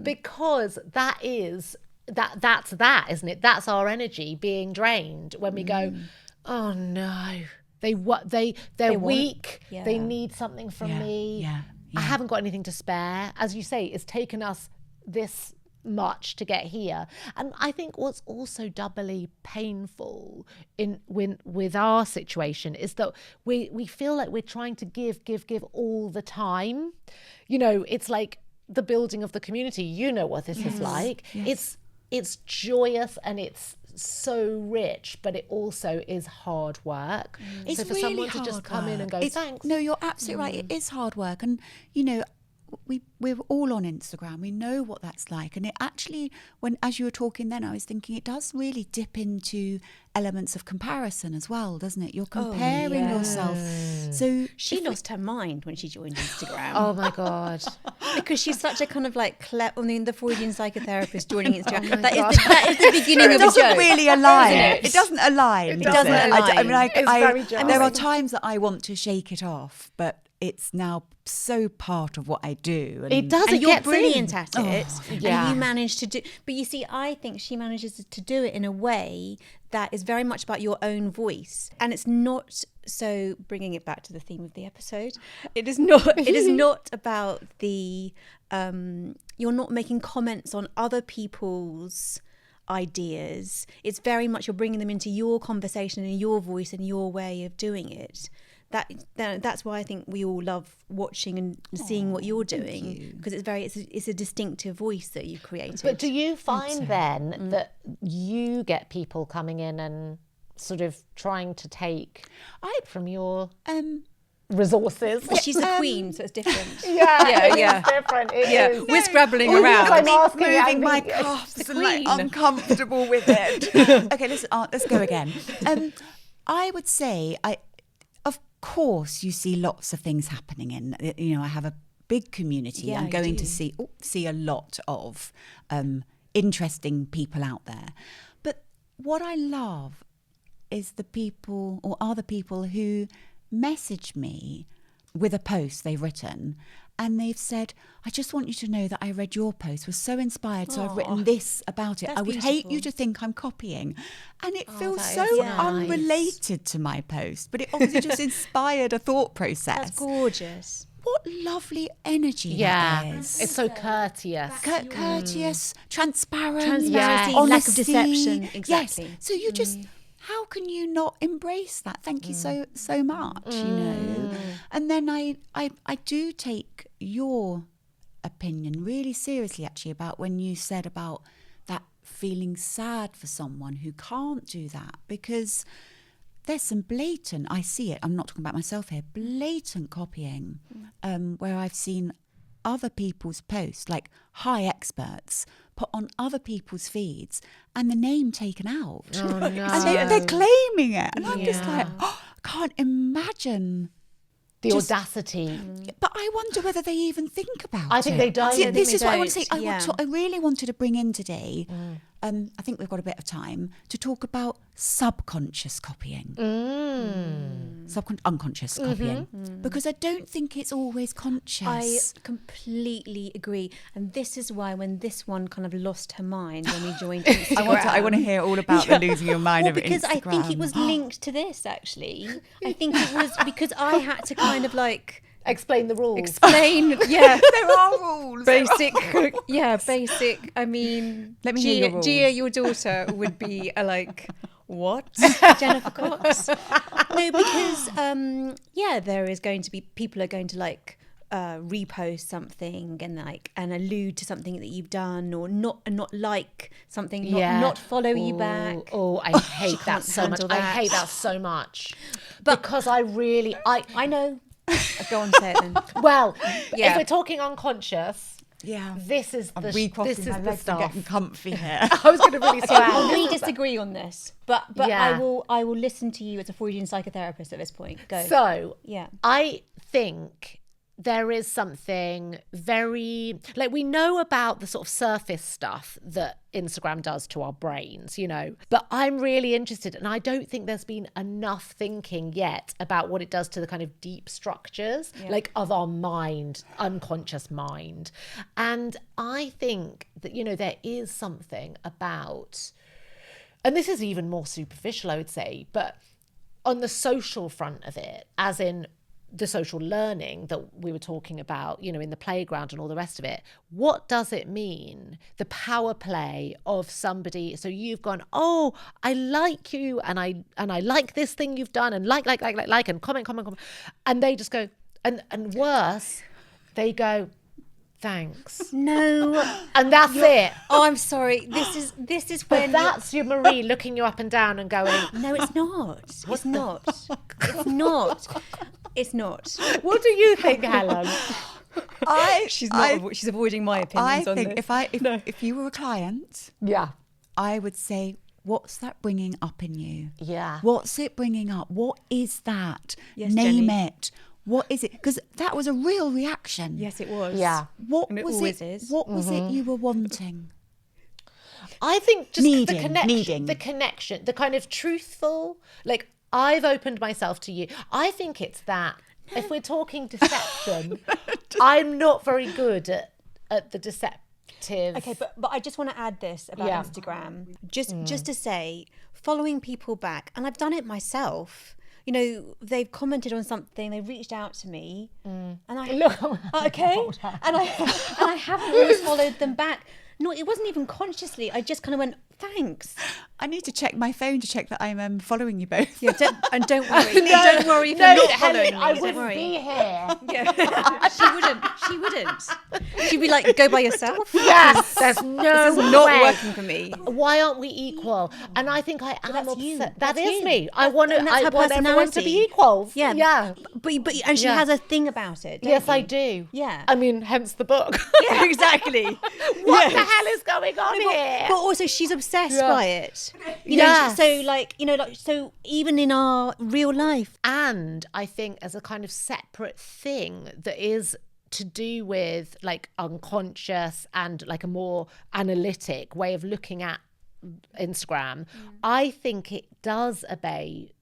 Because that's that, isn't it? That's our energy being drained when we go, oh no, they're weak. Yeah. They need something from me. Yeah. I haven't got anything to spare. As you say, it's taken us this much to get here. And I think what's also doubly painful with our situation is that we feel like we're trying to give all the time. You know, it's like the building of the community. You know what this is like. Yes. It's joyous and it's so rich, but it also is hard work. It's so for really someone to hard just come in and go, work. thanks. No, you're absolutely right. It is hard work. And, you know, we're all on Instagram. We know what that's like. And it actually, as you were talking then, I was thinking it does really dip into elements of comparison as well, doesn't it? You're comparing yourself. So She lost her mind when she joined Instagram. Oh my God. Because she's such a kind of like the Freudian psychotherapist joining Instagram. God. that is the beginning it of a doesn't joke. really align. It? It doesn't align. It doesn't align. I mean, It's very jarring. there are times that I want to shake it off, but it's now so part of what I do. And It does. And It you're gets brilliant in. at it. yeah. And you manage to do. But you see, I think she manages to do it in a way that is very much about your own voice, and it's not. So bringing it back to the theme of the episode, it is not. It is not about the. You're not making comments on other people's ideas. It's very much you're bringing them into your conversation and your voice and your way of doing it. That's why I think we all love watching and seeing what you're doing, because it's a distinctive voice that you've created. But do you find then that you get people coming in and sort of trying to take from your resources? Well, she's a queen, so it's different. It's different. It is. We're scrabbling All around. I'm asking moving my Andy, cuffs and like uncomfortable with it. Okay, let's go again. I would say of course you see lots of things happening I have a big community. Yeah, I'm going I do. to see a lot of interesting people out there. But what I love is the people who message me with a post they've written, and they've said, I just want you to know that I read your post, was so inspired, so I've written this about it. That's I would hate beautiful. you to think I'm copying. And it feels that so is nice. unrelated to my post, but it obviously just inspired a thought process. That's gorgeous. What lovely energy Yeah, that is. it's so courteous. Courteous, transparent, Transparency, honesty. lack of deception. Exactly. Yes. So you just, how can you not embrace that? Thank you so much, you know. And then I do take your opinion really seriously, actually, about when you said about that feeling sad for someone who can't do that, because there's some blatant, I see it, I'm not talking about myself here, blatant copying, where I've seen other people's posts, like high experts, put on other people's feeds and the name taken out. Oh, no. And they're claiming it. And I'm just like, I can't imagine. The audacity. But I wonder whether they even think about it. I think they don't. See, I think this they is what I want to say. don't. I really wanted to bring in today, I think we've got a bit of time, to talk about subconscious copying. Unconscious copying. Because I don't think it's always conscious. I completely agree, and this is why when this one kind of lost her mind when we joined Instagram. I want to hear all about the losing your mind Well, of because I think it was linked to this, actually. I think it was because I had to kind of like Explain the rules. explain, There are rules. basic. I mean, Let me hear your rules. Gia, your daughter, would be like, what? Jennifer Cox? No, because there is going to be people are going to like repost something and allude to something that you've done, or not like something, not follow you back. Oh, I hate that so much. handle I that. hate that so much. Because I really, I know. Go on, say it then. well, Yeah. if we're talking unconscious, Yeah. this is I'm this recrossing is my the legs and stuff. getting comfy here. I was going to really swear. Well, we disagree on this, but Yeah. I will listen to you as a Freudian psychotherapist at this point. Go. So, Yeah. I think there is something very, like, we know about the sort of surface stuff that Instagram does to our brains, you know, but I'm really interested, and I don't think there's been enough thinking yet about what it does to the kind of deep structures, like, of our mind, unconscious mind. And I think that, you know, there is something about, and this is even more superficial, I would say, but on the social front of it, as in the social learning that we were talking about, you know, in the playground and all the rest of it, what does it mean, the power play of somebody? So you've gone, oh, I like you, and I like this thing you've done, and like, and comment, and they just go, and worse, they go, thanks. No. And that's it. Oh, I'm sorry. This is when that's your Marie looking you up and down and going, no, it's not. It's not. It's not. It's not. What do you think, Helen? She's avoiding my opinions on this. If you were a client, I would say, what's that bringing up in you? Yeah. What's it bringing up? What is that? Yes, Name Jenny. it. What is it? Because that was a real reaction. Yes, it was. Yeah. What And it was always it? is. What was it you were wanting? I think just Needing. the connection, the kind of truthful, like, I've opened myself to you. I think it's that. If we're talking deception, I'm not very good at the deceptive. Okay, but I just want to add this about Instagram. Just to say, following people back, and I've done it myself. You know, they've commented on something, they've reached out to me, and I and I haven't always followed them back. No, it wasn't even consciously. I just kind of went, thanks. I need to check my phone to check that I'm following you both. Yeah, don't worry. Don't worry if you're not following me. I Don't wouldn't worry. be here. Yeah. She wouldn't. She'd be like, go by yourself. Yes, there's no This is not way. working for me. Why aren't we equal? And I think I am that's obsessed. you. That That's is you. me. I want And that's her everyone to personality. be equals. Yeah. But and she has a thing about it. don't Yes, you? I do. Yeah. I mean, hence the book. Yeah, exactly. What the hell is going on But here? also, she's obsessed by it. You Yes. know, so even in our real life. And I think as a kind of separate thing that is to do with, like, unconscious and, like, a more analytic way of looking at Instagram, I think it does obey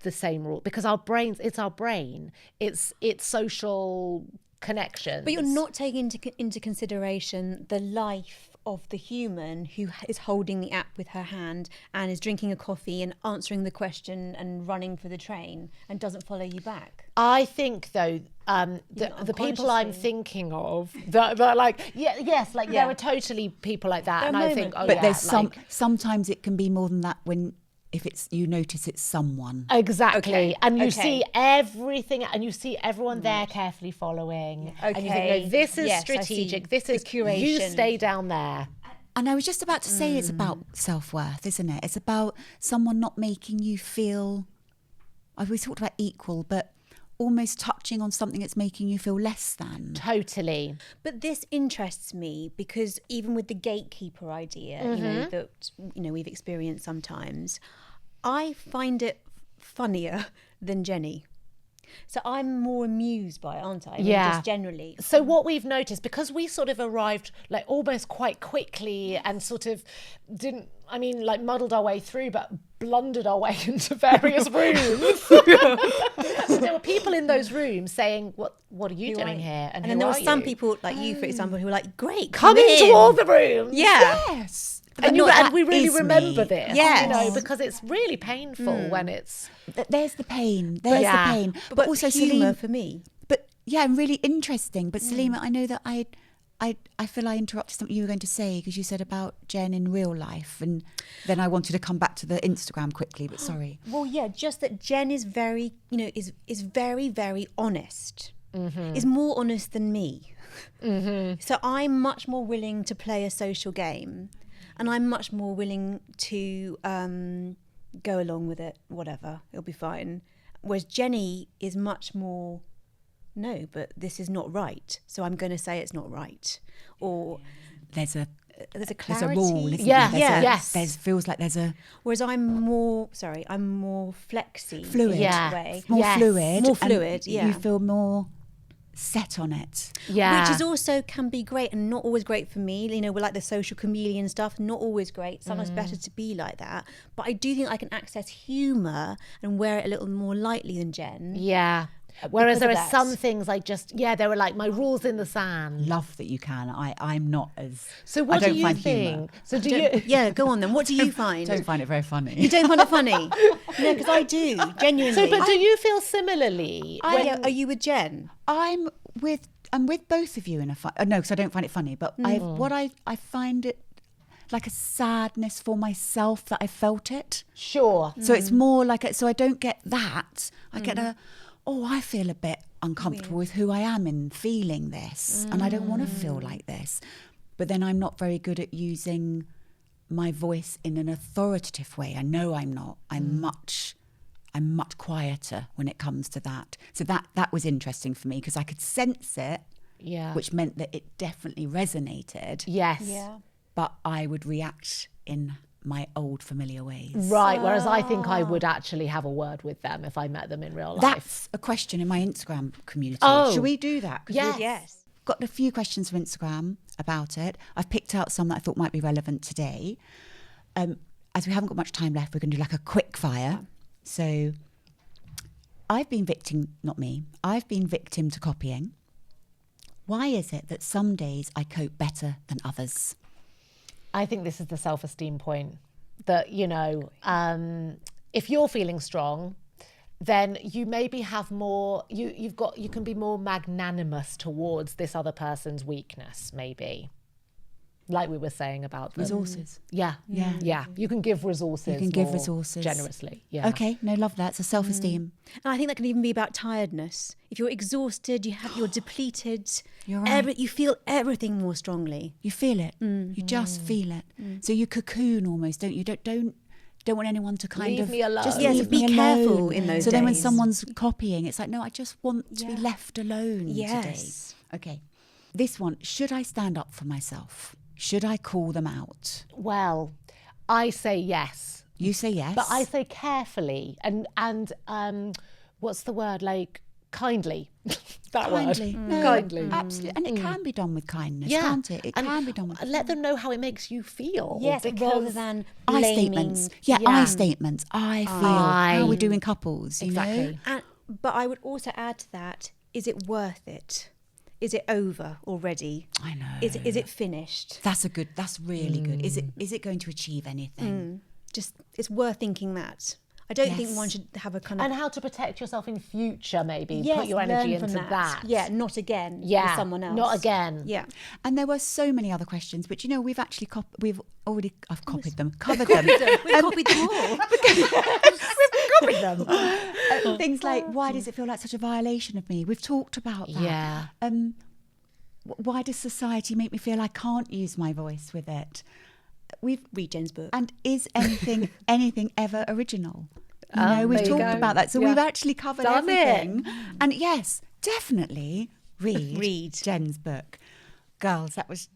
the same rule, because our brains, it's our brain, it's social connections. But you're not taking into consideration the life of the human who is holding the app with her hand and is drinking a coffee and answering the question and running for the train and doesn't follow you back. I think, though, the people I'm thinking of, that like, there are totally people like that. There And are I think, moments. But there's sometimes it can be more than that if it's, you notice it's someone. Exactly. Okay. And you Okay. see everything, and you see everyone there carefully following. And you think, no, this is Yes, I strategic. see. This The is, you curation. stay down there. And I was just about to say it's about self-worth, isn't it? It's about someone not making you feel, we talked about equal, but almost touching on something that's making you feel less than. Totally. But this interests me because even with the gatekeeper idea, that we've experienced sometimes, I find it funnier than Jenny. So I'm more amused by it, aren't I? Just generally. So what we've noticed, because we sort of arrived, like, almost quite quickly and sort of muddled our way through, but blundered our way into various rooms. So there were people in those rooms saying, what are you doing here? And then there were some people like you, for example, who were like, great, come into all the rooms. Yeah. Yes. And we really remember me. this, Yes. because it's really painful when it's... There's the pain. There's the pain. But also, humour Salima, for me. But yeah, really interesting. But Salima, I know that I feel I interrupted something you were going to say, because you said about Jen in real life, and then I wanted to come back to the Instagram quickly, but sorry. Well, yeah, just that Jen is very, is very, very honest. Is more honest than me. So I'm much more willing to play a social game, and I'm much more willing to go along with it, whatever, it'll be fine. Whereas Jenny is much more, no, but this is not right, so I'm going to say it's not right. Or There's a clarity. rule, isn't Yeah, there? yes. Feels like there's a Whereas I'm more flexy. fluid. Yeah. Way. More Yes. fluid. More and fluid, yeah. You feel more set on it. Yeah. Which is also can be great and not always great for me. You know, we're like the social chameleon stuff, not always great. Sometimes better to be like that. But I do think I can access humour and wear it a little more lightly than Jen. Yeah. Whereas there of are that. some things I just, there were like my rules in the sand. Love that you can. I'm not as. So what I don't do you find think? humour. So do you? Yeah, go on then. What do you find? Don't find it very funny. You don't find it funny? No, because I do, genuinely. So, but do you feel similarly? Are you with Jen? I'm with both of you in a no, because I don't find it funny. But I find it like a sadness for myself that I felt it. Sure. So it's more like so I don't get that. I get I feel a bit uncomfortable with who I am in feeling this, and I don't want to feel like this. But then I'm not very good at using my voice in an authoritative way. I know I'm not. I'm much quieter when it comes to that. So that was interesting for me because I could sense it, which meant that it definitely resonated. Yes. Yeah. But I would react in my old familiar ways. Right. Whereas I think I would actually have a word with them if I met them in real life. That's a question in my Instagram community. Oh. Should we do that? 'Cause we've Yes. got a few questions from Instagram about it. I've picked out some that I thought might be relevant today. As we haven't got much time left, we're going to do like a quick fire. So I've been victim to copying. Why is it that some days I cope better than others? I think this is the self-esteem point that, if you're feeling strong, then you maybe have more, you can be more magnanimous towards this other person's weakness, maybe. Like we were saying about them. Resources. Yeah. You can give resources. You can give more resources generously. Yeah. Okay, no, love that. So self-esteem. And I think that can even be about tiredness. If you're exhausted, you're depleted. You're right. You feel everything more strongly. You feel it. You just feel it. So you cocoon almost, don't you? Don't want anyone to kind Leave of me alone. just Yes, leave be me careful alone. in those So then when days. someone's copying, it's like, no, I just want to be left alone today. Yes. Okay. This one, should I stand up for myself? Should I call them out? Well, I say yes. You say yes. But I say carefully and what's the word? Like kindly. That kindly. word. No, Kindly. Absolutely. And it can be done with kindness, can't it? It can be done with let them know how it makes you feel. Yes, because rather than I blaming. statements. Yeah, I statements. I feel how we're doing couples, you know? But I would also add to that, is it worth it? Is it over already? I know. Is it finished? That's really good. Is it going to achieve anything? Just, it's worth thinking that. I don't think one should have a kind of... And how to protect yourself in future, maybe. Yes, put your energy learn from into that. Yeah, not again with someone else. Not again. Yeah. And there were so many other questions, but we've actually I've copied them, covered them. We copied them all. Copied them. Things like, why does it feel like such a violation of me? We've talked about that. Yeah. Why does society make me feel I can't use my voice with it? Read Jen's book. And is anything ever original? We've there you talked go. about that. So we've actually covered Done everything. it. And yes, definitely read Jen's book. Girls, that was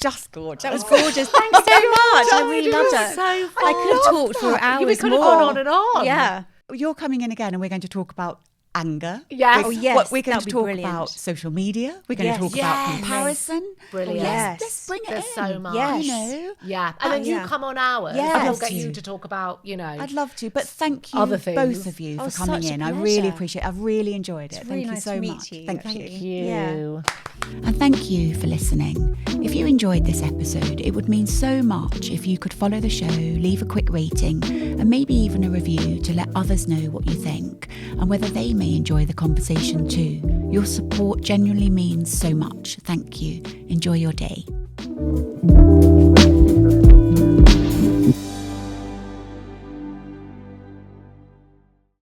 just gorgeous. That was gorgeous. Thanks so much. I really loved it. So I could have talked for hours We could have more. gone on and on. Yeah. You're coming in again and we're going to talk about anger. Yes. Oh, yes, We're going that'd to be talk brilliant. about social media. We're going to talk about comparison. Brilliant. Yes. Let's bring it There's in. so much. Yes. You know? Yeah. And then you come on ours. Yes. And we'll get you to talk about, I'd love to, but thank you Other things. both of you for coming such a in. I really pleasure. appreciate it. I've really enjoyed it. It's Thank really you nice so to meet much. you, Thank actually. you. Yeah. And thank you for listening. If you enjoyed this episode, it would mean so much if you could follow the show, leave a quick rating, and maybe even a review to let others know what you think and whether they may enjoy the conversation too. Your support genuinely means so much. Thank you. Enjoy your day.